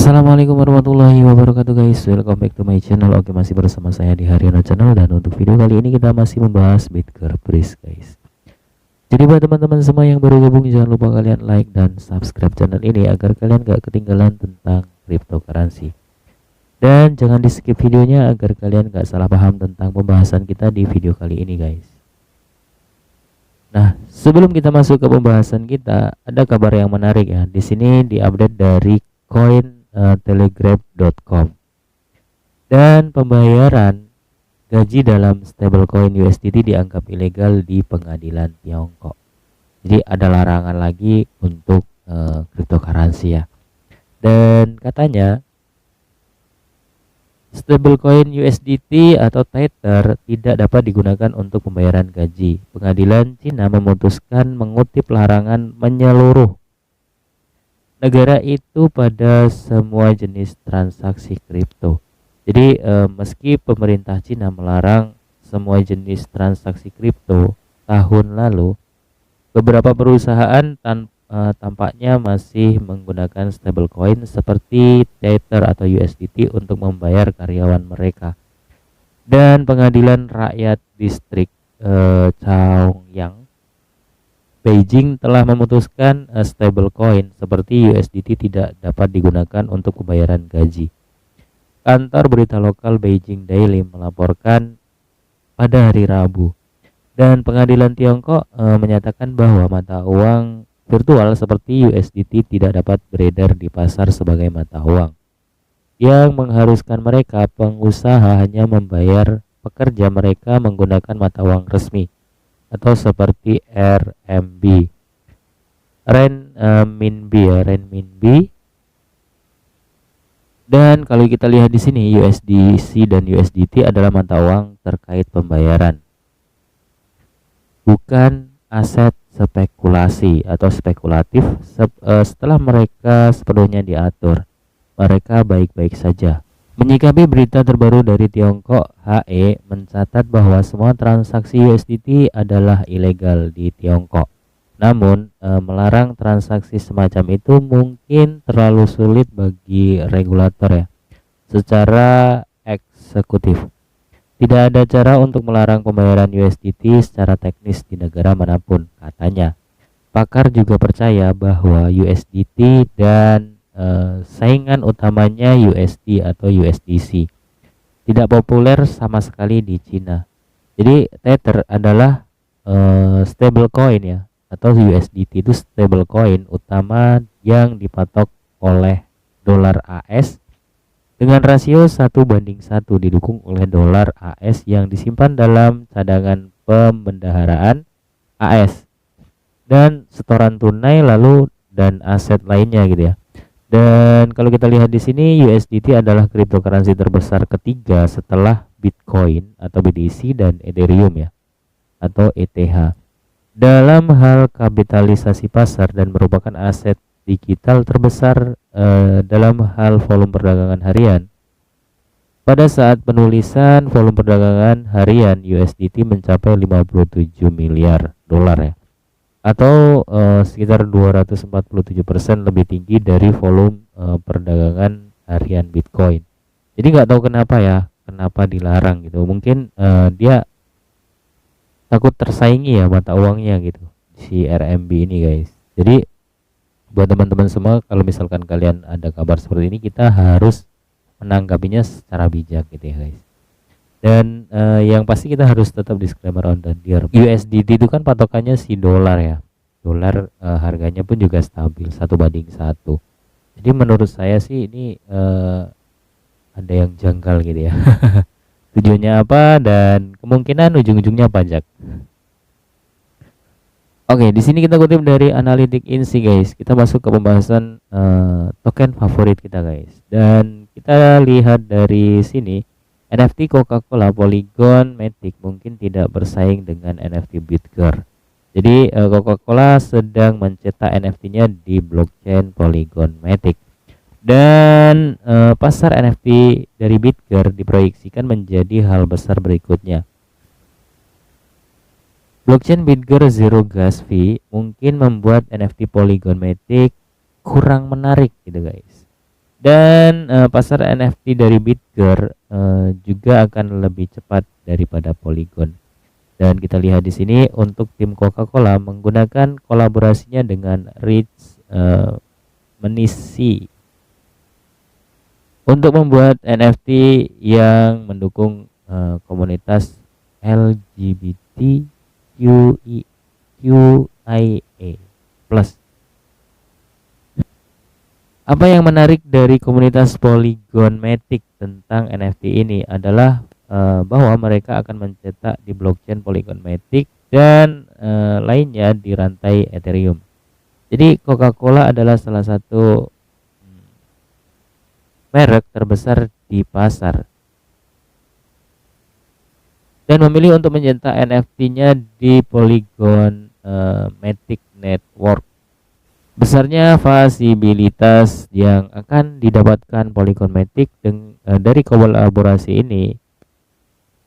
Assalamualaikum warahmatullahi wabarakatuh guys. Welcome back to my channel. Oke, masih bersama saya di Haryono Channel. Dan untuk video kali ini kita masih membahas Bitcoin Price guys. Jadi buat teman-teman semua yang baru gabung, jangan lupa kalian like dan subscribe channel ini agar kalian gak ketinggalan tentang cryptocurrency. Dan jangan di skip videonya agar kalian gak salah paham tentang pembahasan kita di video kali ini guys. Nah, sebelum kita masuk ke pembahasan kita, ada kabar yang menarik ya. Di sini diupdate dari cointelegraph.com. Dan pembayaran gaji dalam stablecoin USDT dianggap ilegal di pengadilan Tiongkok. Jadi ada larangan lagi untuk cryptocurrency ya. Dan katanya stablecoin USDT atau Tether tidak dapat digunakan untuk pembayaran gaji. Pengadilan Cina memutuskan mengutip larangan menyeluruh negara itu pada semua jenis transaksi kripto. Jadi meski pemerintah Cina melarang semua jenis transaksi kripto tahun lalu, beberapa perusahaan tampaknya masih menggunakan stablecoin seperti Tether atau USDT untuk membayar karyawan mereka. Dan Pengadilan Rakyat Distrik Chaoyang Beijing telah memutuskan stablecoin seperti USDT tidak dapat digunakan untuk pembayaran gaji. Kantor berita lokal Beijing Daily melaporkan pada hari Rabu. Dan pengadilan Tiongkok menyatakan bahwa mata uang virtual seperti USDT tidak dapat beredar di pasar sebagai mata uang, yang mengharuskan mereka pengusaha hanya membayar pekerja mereka menggunakan mata uang resmi atau seperti RMB, renminbi. Dan kalau kita lihat di sini, USDC dan USDT adalah mata uang terkait pembayaran, bukan aset spekulasi atau spekulatif. Setelah mereka sepenuhnya diatur, mereka baik-baik saja. Menyikapi berita terbaru dari Tiongkok, HE mencatat bahwa semua transaksi USDT adalah ilegal di Tiongkok. Namun, melarang transaksi semacam itu mungkin terlalu sulit bagi regulator ya, secara eksekutif. Tidak ada cara untuk melarang pembayaran USDT secara teknis di negara manapun, katanya. Pakar juga percaya bahwa USDT dan saingan utamanya USD atau USDC tidak populer sama sekali di Cina. Jadi Tether adalah stablecoin ya, atau USDT itu stablecoin utama yang dipatok oleh dolar AS dengan rasio 1:1, didukung oleh dolar AS yang disimpan dalam cadangan pembendaharaan AS dan setoran tunai lalu dan aset lainnya gitu ya. Dan kalau kita lihat di sini, USDT adalah cryptocurrency terbesar ketiga setelah Bitcoin atau BTC dan Ethereum ya, atau ETH. Dalam hal kapitalisasi pasar dan merupakan aset digital terbesar dalam hal volume perdagangan harian. Pada saat penulisan, volume perdagangan harian USDT mencapai 57 miliar dolar ya, atau sekitar 247% lebih tinggi dari volume perdagangan harian Bitcoin. Jadi nggak tahu kenapa ya, kenapa dilarang gitu. Mungkin dia takut tersaingi ya mata uangnya gitu, si RMB ini guys. Jadi buat teman-teman semua, kalau misalkan kalian ada kabar seperti ini, kita harus menanggapinya secara bijak gitu ya guys. Dan yang pasti kita harus tetap disclaimer on the dear. USDT itu kan patokannya si dolar ya. Dolar harganya pun juga stabil 1:1. Jadi menurut saya sih ini ada yang janggal gitu ya. Tujuannya apa dan kemungkinan ujung-ujungnya pajak. Oke, di sini kita kutip dari Analytic Insi guys. Kita masuk ke pembahasan token favorit kita guys. Dan kita lihat dari sini, NFT Coca-Cola Polygon Matic mungkin tidak bersaing dengan NFT Bitcoin. Jadi Coca-Cola sedang mencetak NFT-nya di blockchain Polygon Matic. Dan pasar NFT dari Bitcoin diproyeksikan menjadi hal besar berikutnya. Blockchain Bitcoin Zero Gas Fee mungkin membuat NFT Polygon Matic kurang menarik gitu guys. Dan pasar NFT dari Bitger juga akan lebih cepat daripada Polygon. Dan kita lihat di sini untuk tim Coca-Cola menggunakan kolaborasinya dengan Rich Menisi untuk membuat NFT yang mendukung komunitas LGBTQIA+. Apa yang menarik dari komunitas Polygon Matic tentang NFT ini adalah bahwa mereka akan mencetak di blockchain Polygon Matic dan lainnya di rantai Ethereum. Jadi Coca-Cola adalah salah satu merek terbesar di pasar dan memilih untuk mencetak NFT-nya di Polygon Matic Network. Besarnya fasilitas yang akan didapatkan Polygon Matic dari kolaborasi ini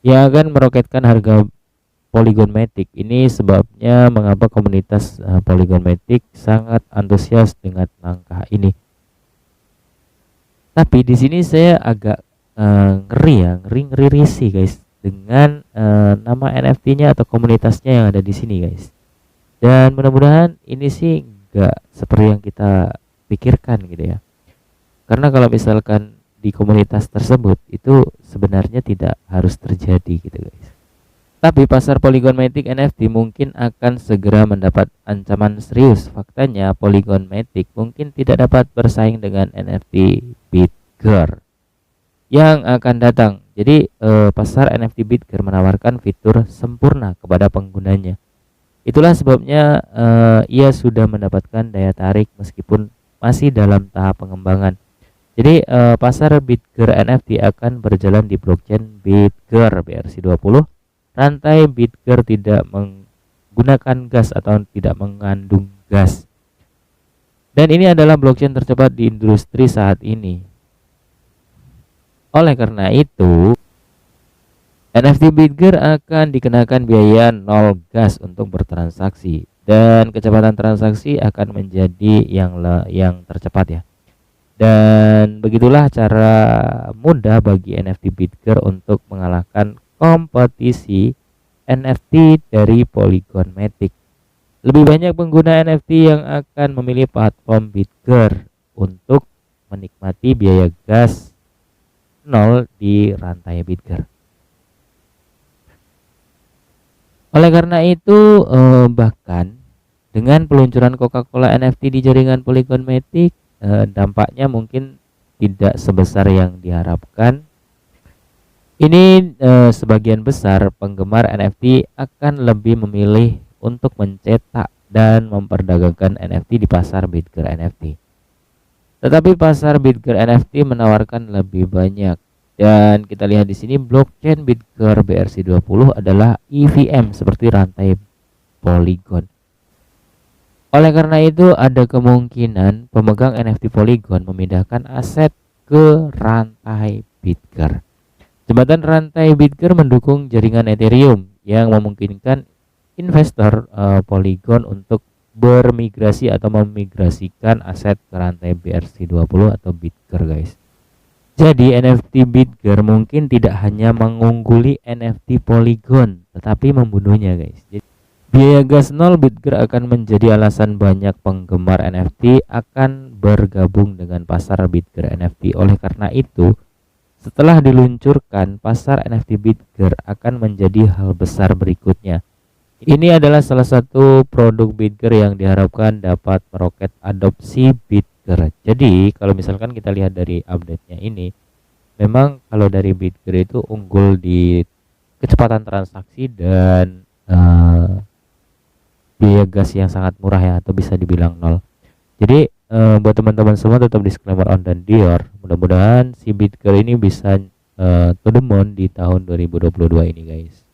yang akan meroketkan harga Polygon Matic. Ini sebabnya mengapa komunitas Polygon Matic sangat antusias dengan langkah ini. Tapi di sini saya agak ngeri risih guys dengan nama NFT-nya atau komunitasnya yang ada di sini guys. Dan mudah-mudahan ini sih enggak seperti yang kita pikirkan gitu ya. Karena kalau misalkan di komunitas tersebut itu sebenarnya tidak harus terjadi gitu guys. Tapi pasar Polygon Matic NFT mungkin akan segera mendapat ancaman serius. Faktanya Polygon Matic mungkin tidak dapat bersaing dengan NFT Bitger yang akan datang. Jadi pasar NFT Bitger menawarkan fitur sempurna kepada penggunanya. Itulah sebabnya ia sudah mendapatkan daya tarik meskipun masih dalam tahap pengembangan. Jadi pasar Bitger NFT akan berjalan di blockchain Bitger BRC20. Rantai Bitger tidak menggunakan gas atau tidak mengandung gas. Dan ini adalah blockchain tercepat di industri saat ini. Oleh karena itu, NFT Bitger akan dikenakan biaya 0 gas untuk bertransaksi dan kecepatan transaksi akan menjadi yang tercepat ya. Dan begitulah cara mudah bagi NFT Bitger untuk mengalahkan kompetisi NFT dari Polygon Matic. Lebih banyak pengguna NFT yang akan memilih platform Bitger untuk menikmati biaya gas 0 di rantai Bitger. Oleh karena itu bahkan dengan peluncuran Coca-Cola NFT di jaringan Polygon Matic, dampaknya mungkin tidak sebesar yang diharapkan. Ini sebagian besar penggemar NFT akan lebih memilih untuk mencetak dan memperdagangkan NFT di pasar Bitger NFT. Tetapi pasar Bitger NFT menawarkan lebih banyak. Dan kita lihat di sini blockchain Bitger BRC20 adalah EVM seperti rantai Polygon. Oleh karena itu ada kemungkinan pemegang NFT Polygon memindahkan aset ke rantai Bitger. Jembatan rantai Bitger mendukung jaringan Ethereum yang memungkinkan investor Polygon untuk bermigrasi atau memigrasikan aset ke rantai BRC20 atau Bitger guys. Jadi NFT Bitger mungkin tidak hanya mengungguli NFT Polygon tetapi membunuhnya guys. Jadi, biaya gas 0 Bitger akan menjadi alasan banyak penggemar NFT akan bergabung dengan pasar Bitger NFT. Oleh karena itu, setelah diluncurkan, pasar NFT Bitger akan menjadi hal besar berikutnya. Ini adalah salah satu produk Bitger yang diharapkan dapat meroket adopsi Bitger. Jadi kalau misalkan kita lihat dari update-nya ini, memang kalau dari Bitger itu unggul di kecepatan transaksi dan biaya gas yang sangat murah ya, atau bisa dibilang nol. Jadi buat teman-teman semua tetap disclaimer on dan Dior. Mudah-mudahan si Bitger ini bisa to the moon di tahun 2022 ini guys.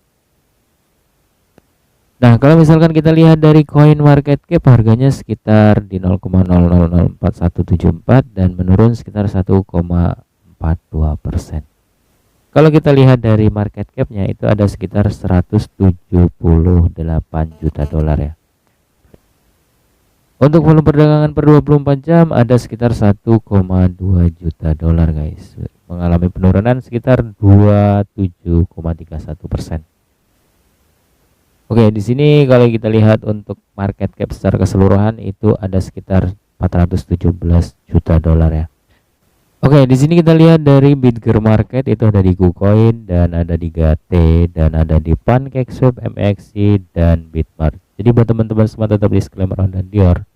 Nah kalau misalkan kita lihat dari coin market cap, harganya sekitar di 0,004174 dan menurun sekitar 1,42%. Kalau kita lihat dari market capnya itu ada sekitar 178 juta dolar ya. Untuk volume perdagangan per 24 jam ada sekitar 1,2 juta dolar guys, mengalami penurunan sekitar 27,31%. Oke, di sini kalau kita lihat untuk market cap secara keseluruhan itu ada sekitar 417 juta dolar ya. Oke, di sini kita lihat dari Bitger Market itu ada di KuCoin dan ada di GT dan ada di PancakeSwap, MXC dan Bitmart. Jadi buat teman-teman semua tetap disclaimer on dan Dior.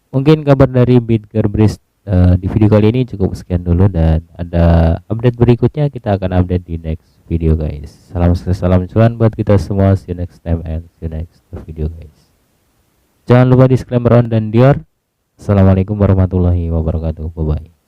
Mungkin kabar dari Bitger Bridge di video kali ini cukup sekian dulu, dan ada update berikutnya kita akan update di next video guys. Salam cuan buat kita semua. See you next time and see you next video guys. Jangan lupa disclaimer on dan Dior. Assalamualaikum warahmatullahi wabarakatuh. Bye bye.